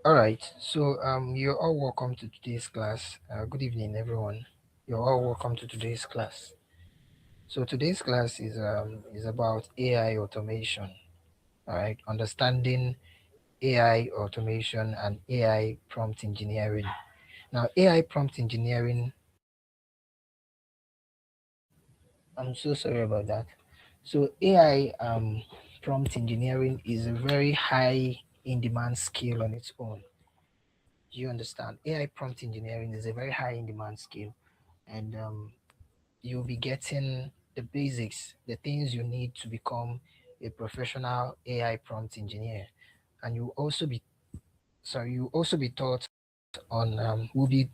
All right. So you're all welcome to today's class. Good evening, everyone. You're all welcome to today's class. So today's class is about AI automation. All right, understanding AI automation and AI prompt engineering. Now, AI prompt engineering. I'm so sorry about that. So AI prompt engineering is a very high in demand skill on its own. You understand? AI prompt engineering is a very high in demand skill, and you'll be getting the basics, the things you need to become a professional AI prompt engineer. And you also be taught on we'll be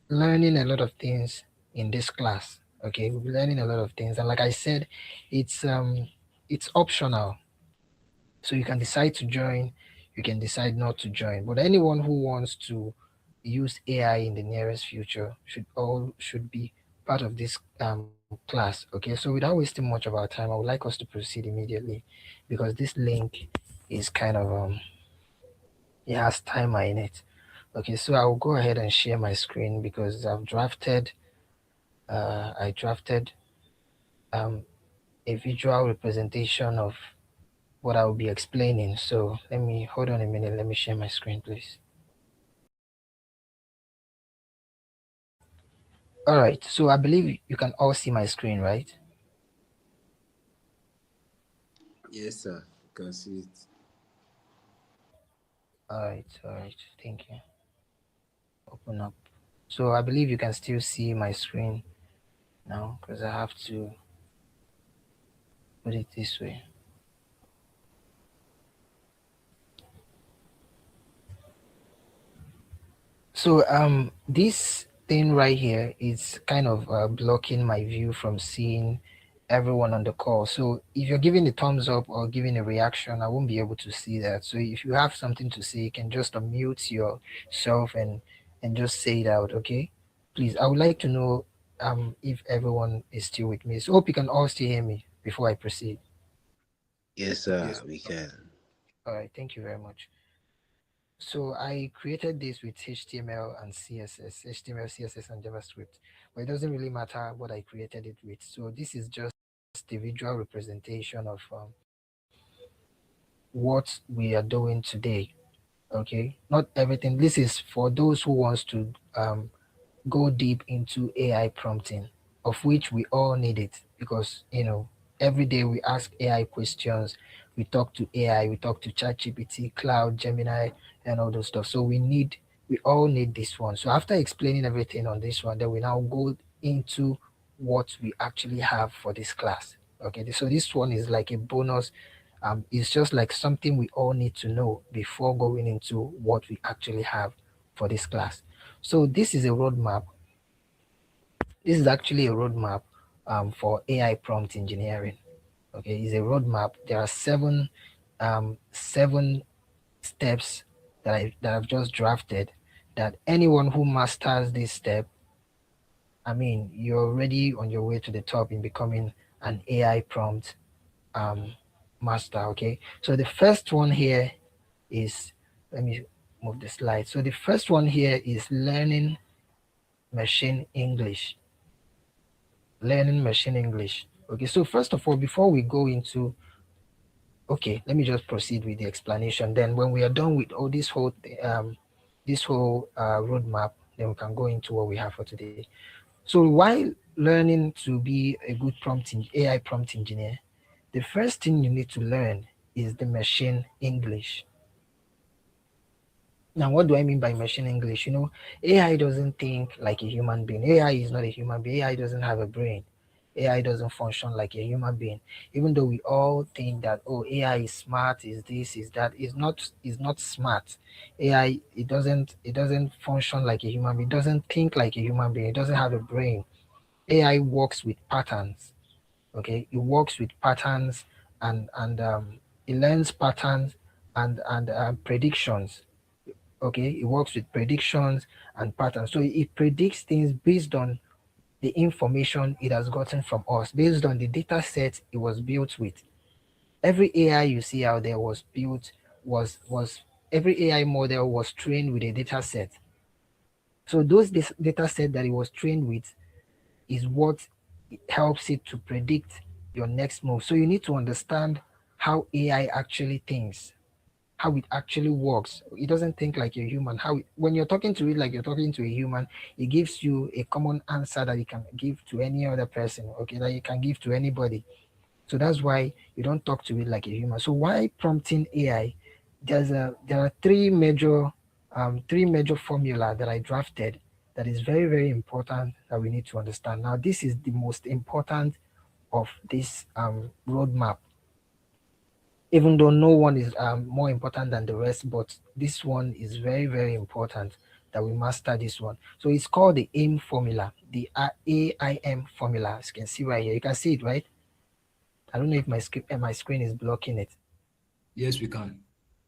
learning a lot of things in this class. Okay, we'll be learning a lot of things, and like I said, it's optional, so you can decide to join, you can decide not to join. But anyone who wants to use AI in the nearest future should be part of this class. Okay, so without wasting much of our time, I would like us to proceed immediately because this link is kind of it has timer in it. Okay, so I will go ahead and share my screen because I drafted um, a visual representation of what I will be explaining. So let me hold on a minute. Let me share my screen, please. All right. So I believe you can all see my screen, right? Yes, sir. You can see it. All right. All right. Thank you. Open up. So I believe you can still see my screen now because I have to put it this way. So this thing right here is kind of blocking my view from seeing everyone on the call. So if you're giving a thumbs up or giving a reaction, I won't be able to see that. So if you have something to say, you can just unmute yourself and just say it out, okay? Please, I would like to know if everyone is still with me. So hope you can all still hear me before I proceed. Yes, sir. We can. All right, thank you very much. So I created this with HTML and CSS, HTML, CSS, and JavaScript, but it doesn't really matter what I created it with. So this is just the visual representation of what we are doing today. Okay, not everything. This is for those who wants to go deep into AI prompting, of which we all need it because every day we ask AI questions, we talk to AI, we talk to ChatGPT, Cloud, Gemini, and all those stuff. So we all need this one. So after explaining everything on this one, then we now go into what we actually have for this class. Okay, so this one is like a bonus. It's just like something we all need to know before going into what we actually have for this class. So this is a roadmap. This is actually a roadmap for AI prompt engineering. Okay, it's a roadmap. There are seven steps that I've just drafted. That anyone who masters this step, I mean, you're already on your way to the top in becoming an AI prompt um, master. Okay, so the first one here is, let me move the slide. So the first one here is machine English. Learning machine English. Okay, so first of all, before we go into, okay, let me just proceed with the explanation. Then when we are done with all this whole roadmap, then we can go into what we have for today. So while learning to be a good AI prompt engineer, the first thing you need to learn is the machine English. Now, what do I mean by machine English? AI doesn't think like a human being. AI is not a human being. AI doesn't have a brain. AI doesn't function like a human being. Even though we all think that, oh, AI is smart, is this, is that, is not smart. AI, it doesn't function like a human being. It doesn't think like a human being. It doesn't have a brain. AI works with patterns. Okay, it works with patterns, and it learns patterns and predictions. Okay, it works with predictions and patterns, so it predicts things based on the information it has gotten from us, based on the data set it was built with. Every AI you see out there was built was every AI model was trained with a data set. So those data set that it was trained with is what helps it to predict your next move. So you need to understand how AI actually thinks, how it actually works. It doesn't think like a human. When you're talking to it like you're talking to a human, it gives you a common answer that you can give to any other person, okay, that you can give to anybody. So that's why you don't talk to it like a human. So why prompting AI? There are three major formula that I drafted that is very, very important that we need to understand. Now, this is the most important of this roadmap, even though no one is more important than the rest, but this one is very, very important that we master this one. So it's called the AIM formula, the AIM formula. As you can see right here, you can see it, right? I don't know if my screen is blocking it. Yes, we can.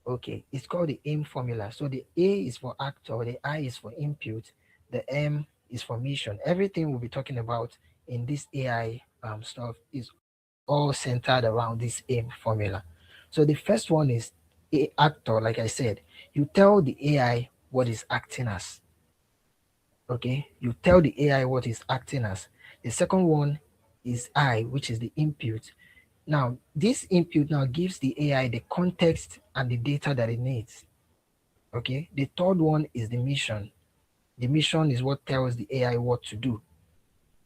Okay, it's called the AIM formula. So the A is for actor, the I is for input, the M is for mission. Everything we'll be talking about in this AI stuff is all centered around this AIM formula. So the first one is a actor, like I said. You tell the AI what is acting as. Okay, you tell the AI what is acting as. The second one is I, which is the input. Now, this input now gives the AI the context and the data that it needs. Okay. The third one is the mission. The mission is what tells the AI what to do.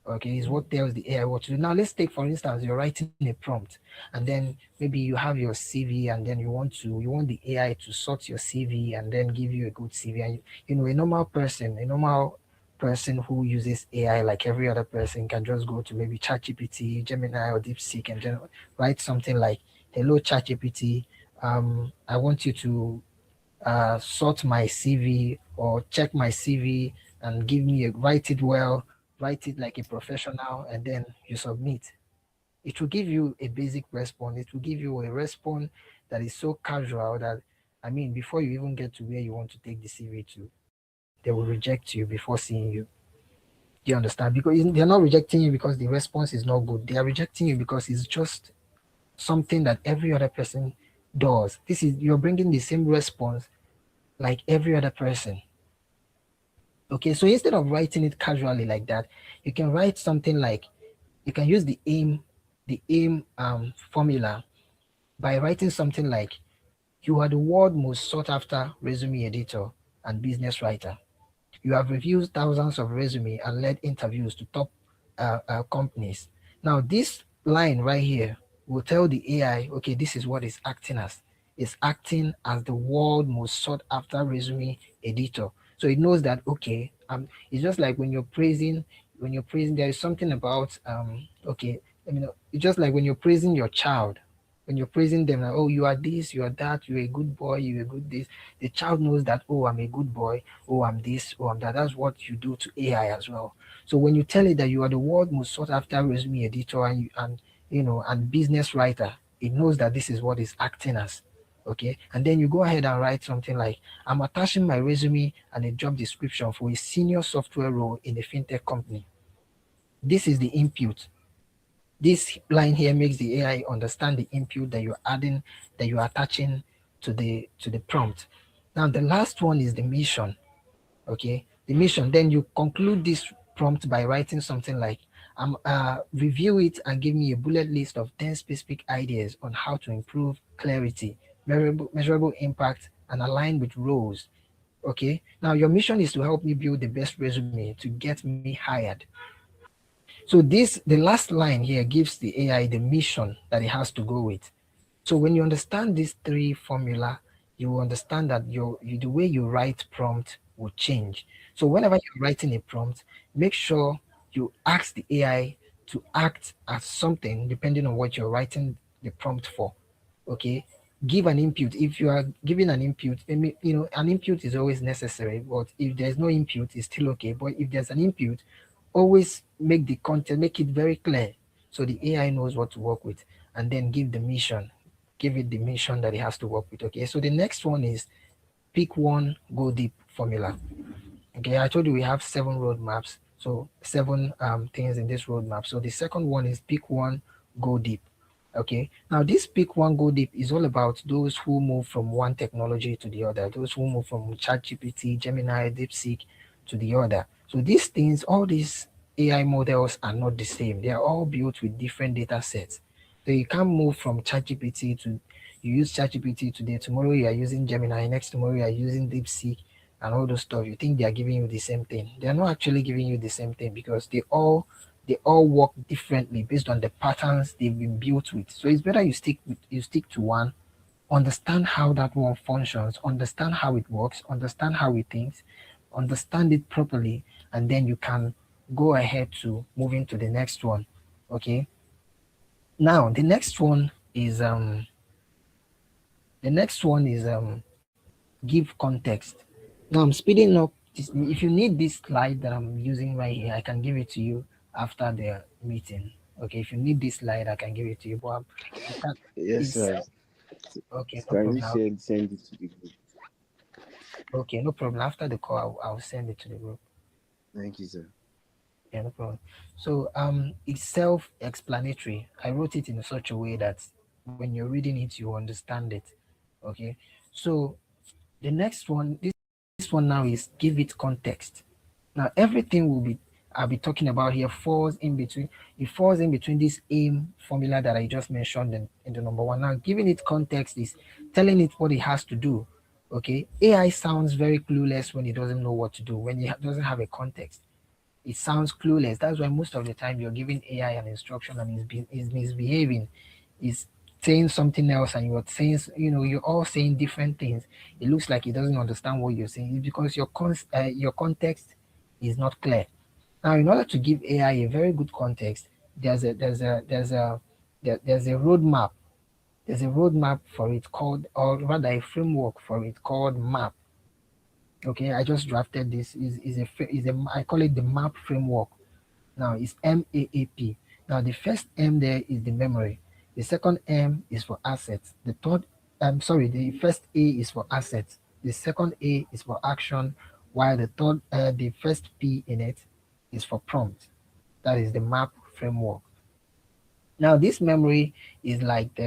Okay, is what tells the AI what to do. Now, let's take for instance, you're writing a prompt, and then maybe you have your CV, and then you want the AI to sort your CV and then give you a good CV. And a normal person who uses AI like every other person can just go to maybe ChatGPT, Gemini, or DeepSeek, and then write something like, "Hello, ChatGPT. I want you to sort my CV or check my CV and write it well, write it like a professional, and then you submit." It will give you a basic response. It will give you a response that is so casual that, I mean, before you even get to where you want to take the CV to, they will reject you before seeing you. Do you understand? Because they're not rejecting you because the response is not good. They are rejecting you because it's just something that every other person does. You're bringing the same response like every other person. Okay, so instead of writing it casually like that, you can write something like, you can use the AIM formula by writing something like, "You are the world most sought after resume editor and business writer. You have reviewed thousands of resume and led interviews to top companies." Now, this line right here will tell the AI, okay, this is what it's acting as. It's acting as the world most sought after resume editor. So it knows that, okay, it's just like when you're praising, there is something about okay, it's just like when you're praising your child, when you're praising them, like, "Oh, you are this, you are that, you're a good boy, you're a good this." The child knows that, "Oh, I'm a good boy, oh, I'm this, oh, I'm that." That's what you do to AI as well. So when you tell it that you are the world most sought after resume editor and business writer, it knows that this is what it's acting as. Okay, and then you go ahead and write something like, "I'm attaching my resume and a job description for a senior software role in a fintech company." This is the input. This line here makes the AI understand the input that you're adding, that you're attaching to the prompt. Now the last one is the mission. Okay, the mission. Then you conclude this prompt by writing something like, review it and give me a bullet list of 10 specific ideas on how to improve clarity, measurable impact, and align with roles. Okay, now your mission is to help me build the best resume to get me hired. So the last line here gives the AI the mission that it has to go with. So when you understand these three formula, you will understand that the way you write prompt will change. So whenever you're writing a prompt, make sure you ask the AI to act as something depending on what you're writing the prompt for. Okay, give an input. If you are giving an input, an input is always necessary, but if there's no input, it's still okay. But if there's an input, always make the content, make it very clear so the AI knows what to work with, and then give it the mission that it has to work with. Okay, so the next one is pick one, go deep formula. Okay, I told you we have 7 roadmaps, so 7 things in this roadmap. So the second one is pick one, go deep. Okay. Now, this Pick One Go Deep is all about those who move from one technology to the other, those who move from ChatGPT, Gemini, DeepSeek to the other. So these things, all these AI models are not the same. They are all built with different data sets. So you can't move from ChatGPT to you use ChatGPT today, tomorrow you are using Gemini, next tomorrow you are using DeepSeek and all those stuff. You think they are giving you the same thing. They are not actually giving you the same thing because they all work differently based on the patterns they've been built with. So it's better you stick to one, understand how that one functions, understand how it works, understand how it thinks, understand it properly, and then you can go ahead to moving to the next one. Okay. Now the next one is give context. Now I'm speeding up this. If you need this slide that I'm using right here, I can give it to you after the meeting. Okay, if you need this slide, I can give it to you. But I can't. Yes, It's sir. okay, no Can you problem. send it to the group? Okay, no problem. After the call, I'll send it to the group. Thank you, sir. Yeah, no problem. So it's self-explanatory. I wrote it in such a way that when you're reading it, you understand it. Okay, so the next one, this one now is give it context. Now everything I'll be talking about here falls in between. It falls in between this aim formula that I just mentioned in the number one. Now giving it context is telling it what it has to do. Okay, AI sounds very clueless when it doesn't know what to do. When it doesn't have a context, it sounds clueless. That's why most of the time you're giving AI an instruction and it's misbehaving, is saying something else, and you're saying, you're all saying different things. It looks like it doesn't understand what you're saying. It's because your context is not clear. Now, in order to give AI a very good context, there's a roadmap. There's a roadmap for it called, or rather, a framework for it called MAP. Okay, I just drafted this. Is a I call it the MAP framework. Now it's MAAP. Now the first M there is the memory. The second M is for assets. The first A is for assets. The second A is for action, while the first P in it is for prompt. That is the map framework. Now this memory is like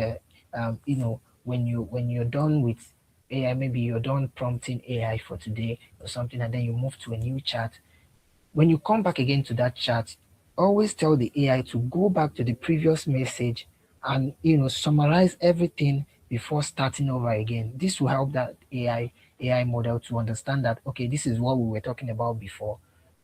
when you're done with AI, maybe you're done prompting AI for today or something, and then you move to a new chat. When you come back again to that chat, always tell the AI to go back to the previous message and summarize everything before starting over again. This will help that AI model to understand that, okay, this is what we were talking about before.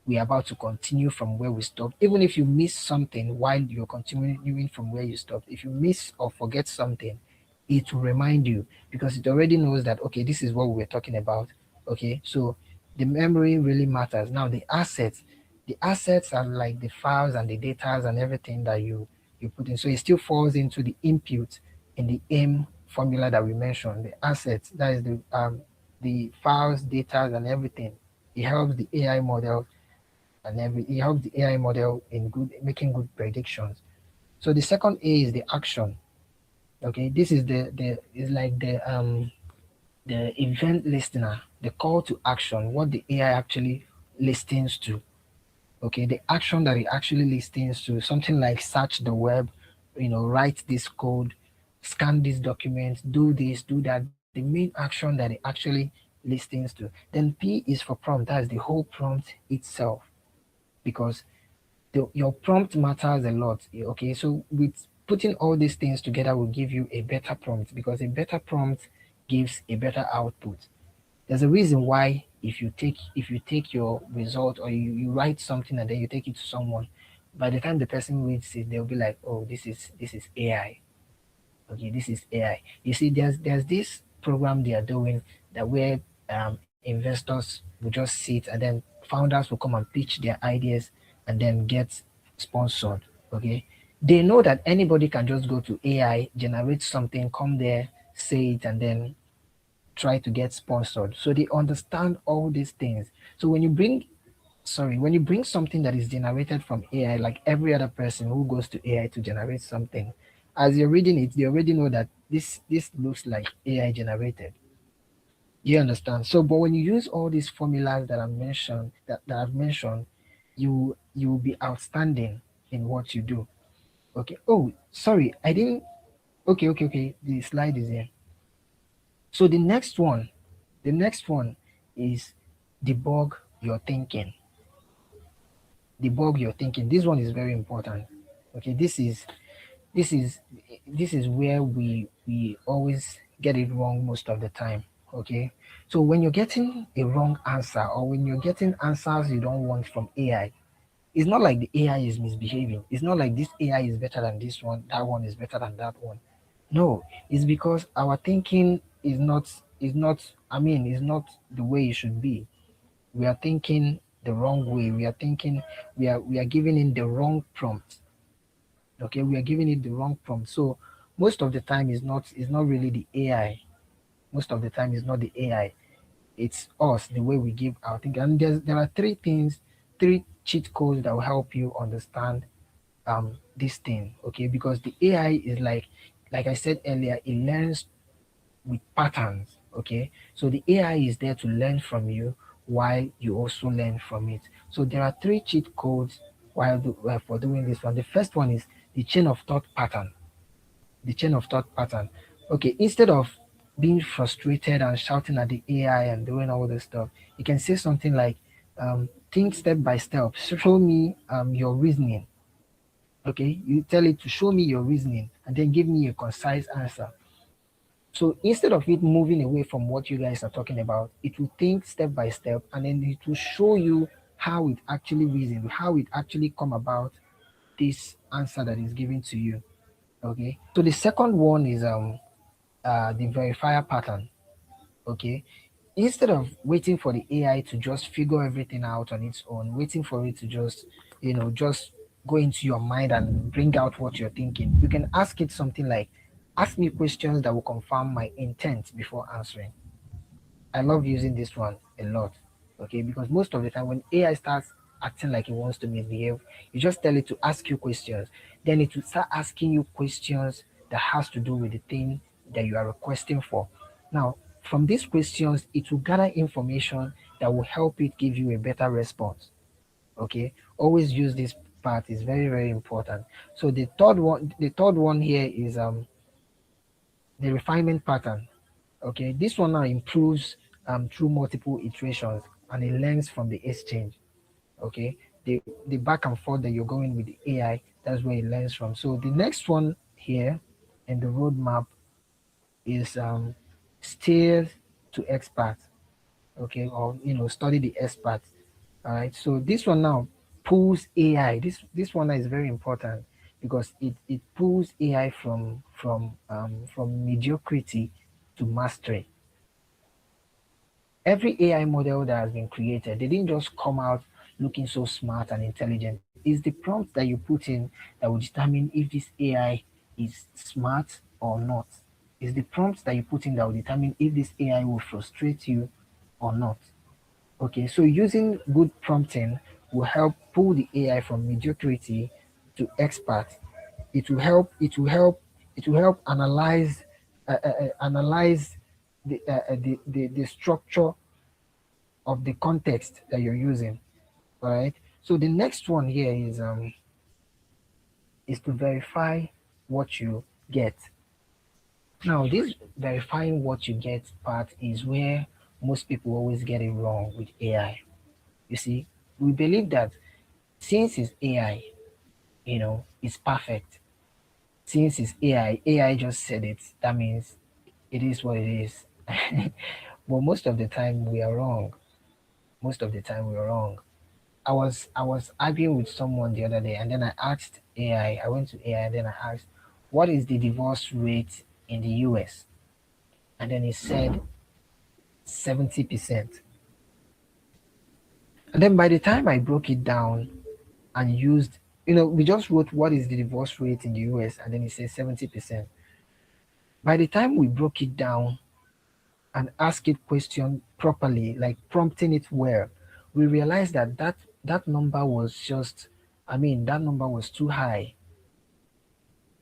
We are about to continue from where we stopped. Even if you miss something while you're continuing from where you stopped, if you miss or forget something, it will remind you because it already knows that, okay, this is what we were talking about. Okay, so the memory really matters. Now the assets are like the files and the data and everything that you put in. So it still falls into the input in the aim formula that we mentioned. The assets, that is the files, data and everything. It helps the AI model it helps the AI model in good making good predictions. So the second A is the action. Okay, this is the is like the event listener, the call to action, what the AI actually listens to. Okay, the action that it actually listens to, something like search the web, write this code, scan this document, do this, do that. The main action that it actually listens to. Then P is for prompt. That's the whole prompt itself, because your prompt matters a lot. Okay, so with putting all these things together will give you a better prompt, because a better prompt gives a better output. There's a reason why if you take your result, or you write something and then you take it to someone, by the time the person reads it, they'll be like, oh, this is AI. Okay, this is AI. You see, there's this program they are doing that where investors will just sit, and then founders will come and pitch their ideas and then get sponsored. Okay, they know that anybody can just go to AI, generate something, come there, say it, and then try to get sponsored. So they understand all these things. So when you bring something that is generated from AI, like every other person who goes to AI to generate something, as you're reading it, they already know that this looks like AI generated. You understand? So, but when you use all these formulas that I've mentioned, you will be outstanding in what you do. Okay. Oh, sorry, I didn't. Okay. The slide is here. So the next one is debug your thinking. Debug your thinking. This one is very important. Okay, this is this is where we always get it wrong most of the time. Okay, so when you're getting a wrong answer, or when you're getting answers you don't want from AI, it's not like the AI is misbehaving. It's not like this AI is better than this one, that one is better than that one. No, it's because our thinking is not the way it should be. We are thinking the wrong way. We are giving in the wrong prompt. Okay, we are giving it the wrong prompt. So most of the time it's not really the AI. Most of the time it's not the AI. It's us, the way we give our thinking. And there are three cheat codes that will help you understand this thing. Okay, because the AI is like I said earlier, it learns with patterns. Okay, so the AI is there to learn from you while you also learn from it. So there are three cheat codes for doing this one. The first one is the chain of thought pattern. The chain of thought pattern. Okay, instead of being frustrated and shouting at the AI and doing all this stuff, you can say something like, think step by step, show me your reasoning. Okay, you tell it to show me your reasoning and then give me a concise answer. So instead of it moving away from what you guys are talking about, it will think step by step and then it will show you how it actually reasoned, how it actually come about this answer that is given to you. Okay. So the second one is the verifier pattern. Okay. Instead of waiting for the AI to just figure everything out on its own, waiting for it to just go into your mind and bring out what you're thinking, you can ask it something like, ask me questions that will confirm my intent before answering. I love using this one a lot. Okay, because most of the time when AI starts acting like it wants to misbehave, you just tell it to ask you questions. Then it will start asking you questions that has to do with the thing that you are requesting for. Now, from these questions, it will gather information that will help it give you a better response. Okay, always use this part. Is very very important. So the third one here is the refinement pattern. Okay, this one now improves through multiple iterations and it learns from the exchange. Okay, the back and forth that you're going with the AI, that's where it learns from. So the next one here in the roadmap is steer to expert. Okay, or study the expert. All right, so this one now pulls AI. This one is very important because it pulls AI from mediocrity to mastery. Every AI model that has been created, they didn't just come out looking so smart and intelligent. It's the prompt that you put in that will determine if this AI is smart or not. It's the prompts that you put in that will determine if this AI will frustrate you or not. Okay, so using good prompting will help pull the AI from mediocrity to expert. It will help. It will help. It will help analyze the structure of the context that you're using. All right. So the next one here is to verify what you get. Now, this verifying what you get part is where most people always get it wrong with AI. You see, we believe that since it's AI, it's perfect. Since it's AI just said it. That means it is what it is. But most of the time we are wrong. Most of the time we are wrong. I was arguing with someone the other day, and then I asked AI. I went to AI, and then I asked, "What is the divorce rate in the U.S.?" And then he said 70%. And then by the time I broke it down and used, we just wrote what is the divorce rate in the U.S. and then it says 70%. By the time we broke it down and asked it question properly, like prompting it well, we realized that number was just, that number was too high.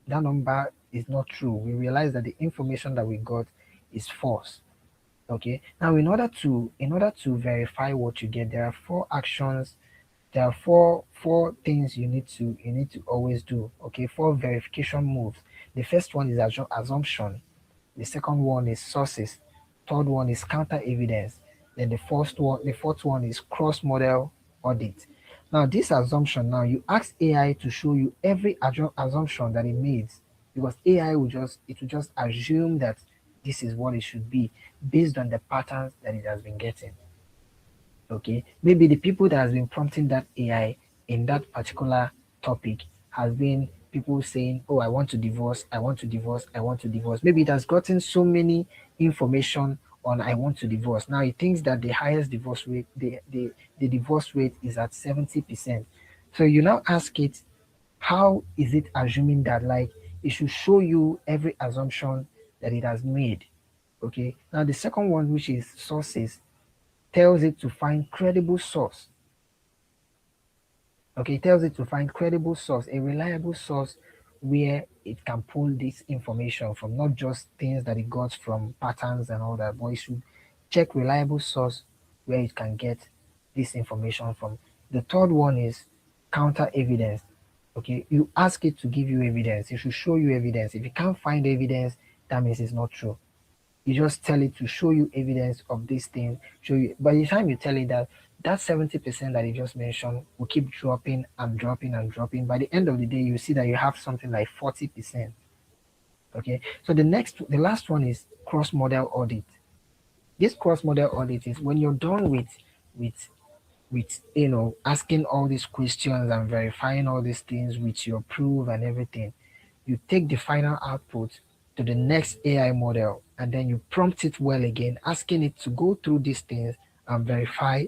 That number is not true. We realized that the information that we got is false. Okay. Now, in order to verify what you get, there are four actions There are four things you need to always do. Okay, four verification moves. The first one is assumption. The second one is sources. Third one is counter evidence. Then the fourth one is cross model audit. Now this assumption, now you ask AI to show you every assumption that it made, because AI will just assume that this is what it should be based on the patterns that it has been getting. Okay, maybe the people that has been prompting that AI in that particular topic has been people saying, oh, I want to divorce, I want to divorce, I want to divorce. Maybe it has gotten so many information on I want to divorce. Now it thinks that the highest divorce rate, the divorce rate is at 70%. So you now ask it, how is it assuming that, like, it should show you every assumption that it has made. Okay, now the second one, which is sources, tells it to find credible source. Okay, it tells it to find credible source, a reliable source where it can pull this information from, not just things that it got from patterns and all that, but it should check reliable source where it can get this information from. The third one is counter evidence. Okay, you ask it to give you evidence, it should show you evidence. If you can't find evidence, that means it's not true. You just tell it to show you evidence of this thing, show you. By the time you tell it that, that 70% that you just mentioned will keep dropping and dropping and dropping. By the end of the day, you see that you have something like 40%. Okay. So the last one is cross model audit. This cross model audit is when you're done with asking all these questions and verifying all these things with your proof and everything, you take the final output to the next AI model, and then you prompt it well again, asking it to go through these things and verify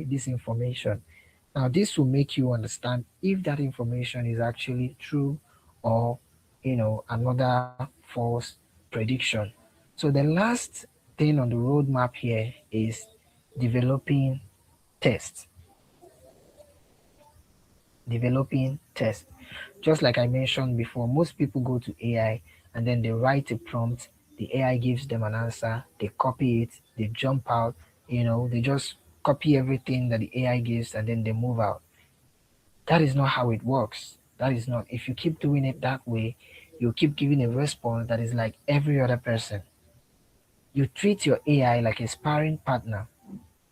this information. Now this will make you understand if that information is actually true, or another false prediction. So the last thing on the roadmap here is developing tests. Developing tests. Just like I mentioned before, most people go to AI and then they write a prompt, the AI gives them an answer, they copy it, they jump out, they just copy everything that the AI gives and then they move out. That is not how it works. That is not, if you keep doing it that way, you keep giving a response that is like every other person. You treat your AI like a sparring partner.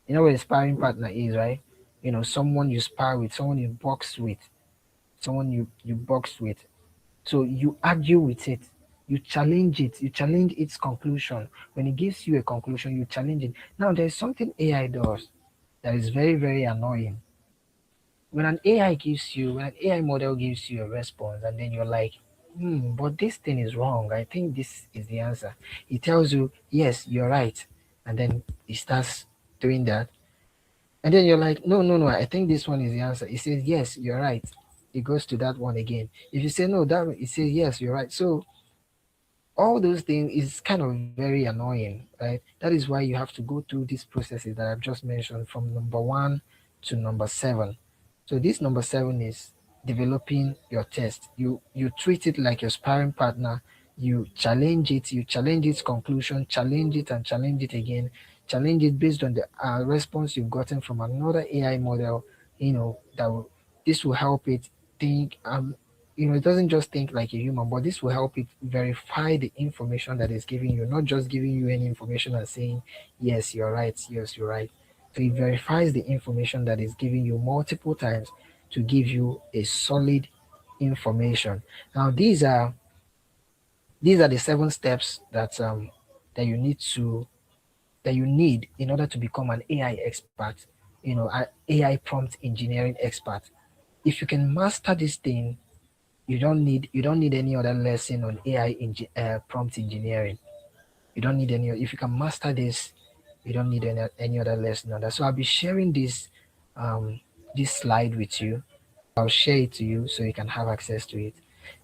You know what a sparring partner is, right? Someone you spar with, someone you box with, someone you box with. So you argue with it, you challenge it, you challenge its conclusion. When it gives you a conclusion, you challenge it. Now there's something AI does that is very, very annoying. When an AI model gives you a response and then you're like, but this thing is wrong. I think this is the answer. It tells you, yes, you're right. And then it starts doing that. And then you're like, no, no, no, I think this one is the answer. It says, yes, you're right. It goes to that one again. If you say no, it says, yes, you're right. So all those things is kind of very annoying, right? That is why you have to go through these processes that I've just mentioned from number one to number seven. So this number seven is developing your test. You treat it like your sparring partner. You challenge its conclusion, challenge it and challenge it again, challenge it based on the response you've gotten from another AI model. This will help it think. It doesn't just think like a human, but this will help it verify the information that it's giving you, not just giving you any information and saying, yes, you're right, yes, you're right. So it verifies the information that it's giving you multiple times to give you a solid information. Now, these are the 7 steps that you need to that you need in order to become an AI expert, an AI prompt engineering expert. If you can master this thing, you don't need any other lesson on prompt engineering. You don't need any. If you can master this, you don't need any other lesson on that. So I'll be sharing this slide with you. I'll share it to you so you can have access to it.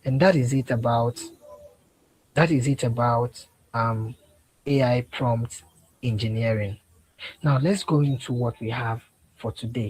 And that is it about AI prompt engineering. Now let's go into what we have for today.